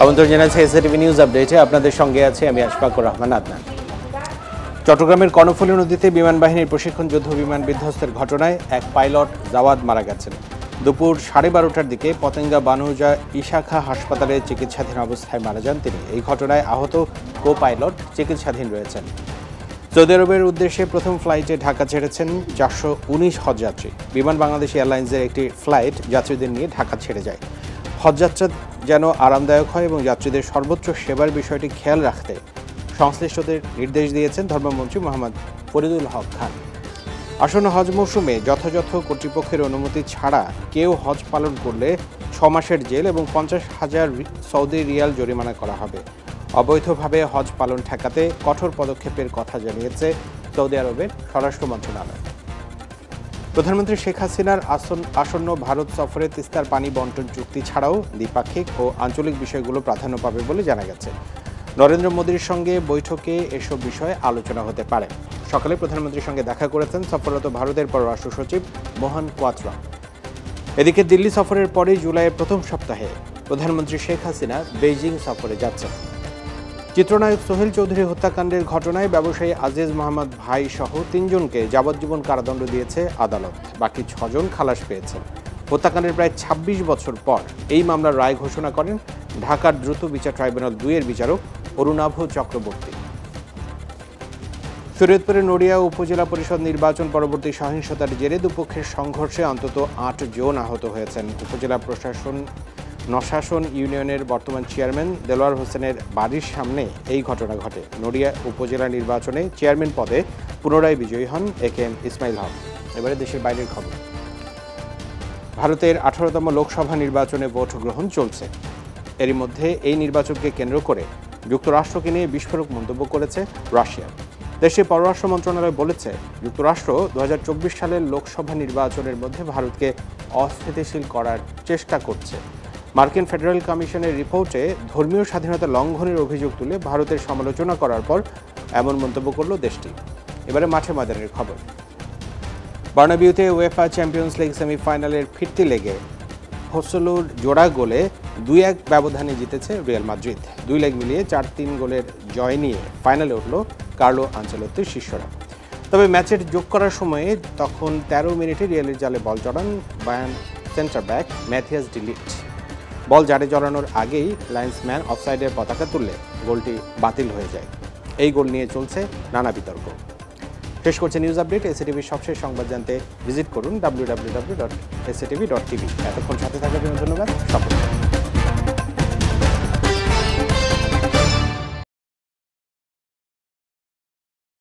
আমন্ত্রণ জানাচ্ছি SATV news আপডেটে। আপনাদের সঙ্গে আছে আমি আশফাকুর রহমান আদনান। চট্টগ্রামের কর্ণফুলী নদীতে বিমান বাহিনীর প্রশিক্ষণ যুদ্ধ বিমান বিধ্বস্তের ঘটনায় এক পাইলট জাওয়াদ মারা গেছেন। দুপুর 12:30টার দিকে পতেঙ্গা বানুজা ইশাখা হাসপাতালে চিকিৎসাধীন অবস্থায় মারা যান তিনি। এই ঘটনায় আহত কো পাইলট চিকিৎসাধীন রয়েছেন। সৌদি আরবের উদ্দেশ্যে প্রথম ফ্লাইটে ঢাকা ছেড়েছেন 419 হজযাত্রী। বিমান বাংলাদেশ এয়ারলাইন্সের একটি ফ্লাইট যাত্রীদের নিয়ে ঢাকা ছেড়ে যায়। হজযাত্রা যেন আরামদায়ক হয় এবং যাত্রীদের সর্বোচ্চ সেবার বিষয়টি খেয়াল রাখতে সংশ্লিষ্টদের নির্দেশ দিয়েছেন ধর্মমন্ত্রী মোহাম্মদ ফরিদুল হক খান। আসন্ন হজ মৌসুমে যথাযথ কর্তৃপক্ষের অনুমতি ছাড়া কেউ হজ পালন করলে 6 মাসের জেল এবং 50,000 সৌদি রিয়াল জরিমানা করা হবে। অবৈধভাবে হজ পালন ঠেকাতে কঠোর পদক্ষেপের কথা জানিয়েছে সৌদি আরবের স্বরাষ্ট্র মন্ত্রণালয়। প্রধানমন্ত্রী শেখ হাসিনার আসন্ন ভারত সফরে তিস্তার পানি বন্টন চুক্তি ছাড়াও দ্বিপাক্ষিক ও আঞ্চলিক বিষয়গুলো প্রাধান্য পাবে বলে জানা গেছে। নরেন্দ্র মোদীর সঙ্গে বৈঠকে এসব বিষয়ে আলোচনা হতে পারে। সকালে প্রধানমন্ত্রীর সঙ্গে দেখা করেছেন সফররত ভারতের পররাষ্ট্র সচিব মোহন কোয়াত্রা। এদিকে দিল্লি সফরের পরেই জুলাইয়ের প্রথম সপ্তাহে প্রধানমন্ত্রী শেখ হাসিনা বেইজিং সফরে যাচ্ছেন। চিত্রনায়ক সোহেল চৌধুরী হত্যাকাণ্ডের ঘটনায় ব্যবসায়ী আজিজ মোহাম্মদ ভাই সহ 3 জনকে যাবজ্জীবন কারাদণ্ড দিয়েছে আদালত। বাকি 6 জন খালাস পেয়েছেন। হত্যাকাণ্ডের প্রায় 26 বছর পর এই মামলার রায় ঘোষণা করেন ঢাকার দ্রুত বিচার ট্রাইব্যুনাল 2-এর বিচারক অরুণাভ চক্রবর্তী। শরীয়তপুরের নড়িয়া উপজেলা পরিষদ নির্বাচন পরবর্তী সহিংসতার জেরে দুপক্ষের সংঘর্ষে অন্তত 8 জন আহত হয়েছেন। উপজেলা প্রশাসন নশাসন ইউনিয়নের বর্তমান চেয়ারম্যান দেলোয়ার হোসেনের বাড়ির সামনে এই ঘটনা ঘটে। নড়িয়া উপজেলা নির্বাচনে চেয়ারম্যান পদে পুনরায় বিজয়ী হন একেএম ইসমাইল হক। এবারে দেশের বাইরের খবর। ভারতের 18তম লোকসভা নির্বাচনে ভোট গ্রহণ চলছে। এরই মধ্যে এই নির্বাচনকে কেন্দ্র করে যুক্তরাষ্ট্রকে নিয়ে বিস্ফোরক মন্তব্য করেছে রাশিয়া। দেশের পররাষ্ট্র মন্ত্রণালয় বলেছে, যুক্তরাষ্ট্র 2024 সালের লোকসভা নির্বাচনের মধ্যে ভারতকে অস্থিতিশীল করার চেষ্টা করছে। মার্কিন ফেডারেল কমিশনের রিপোর্টে ধর্মীয় স্বাধীনতা লঙ্ঘনের অভিযোগ তুলে ভারতের সমালোচনা করার পর এমন মন্তব্য করল দেশটি। এবারে মাঠে ময়দানের খবর। বার্নাবিউতে উয়েফা চ্যাম্পিয়ন্স লিগ সেমিফাইনালের ফিরতি লেগে হোসলুর জোড়া গোলে 2-1 ব্যবধানে জিতেছে রিয়াল মাদ্রিদ। 2 লেগ মিলিয়ে 4-3 গোলের জয় নিয়ে ফাইনালে উঠল কার্লো আনচেলত্তির শিষ্যরা। তবে ম্যাচের যোগ করার সময়ে তখন 13 মিনিটে রিয়ালের জালে বল জড়ান Bayern centre back Matthijs de Ligt. Ball জারে জড়ানোর আগেই লাইন্সম্যান অফসাইডের পতাকা তুললে গোলটি বাতিল হয়ে যায়। এই গোল নিয়ে চলছে নানা বিতর্ক। শেষ করছে নিউজ আপডেট। এসএটিভির সবশেষ সংবাদ জানতে ভিজিট করুন www.sctv.tv। এতক্ষণ সাথে থাকার জন্য ধন্যবাদ। সকলকে।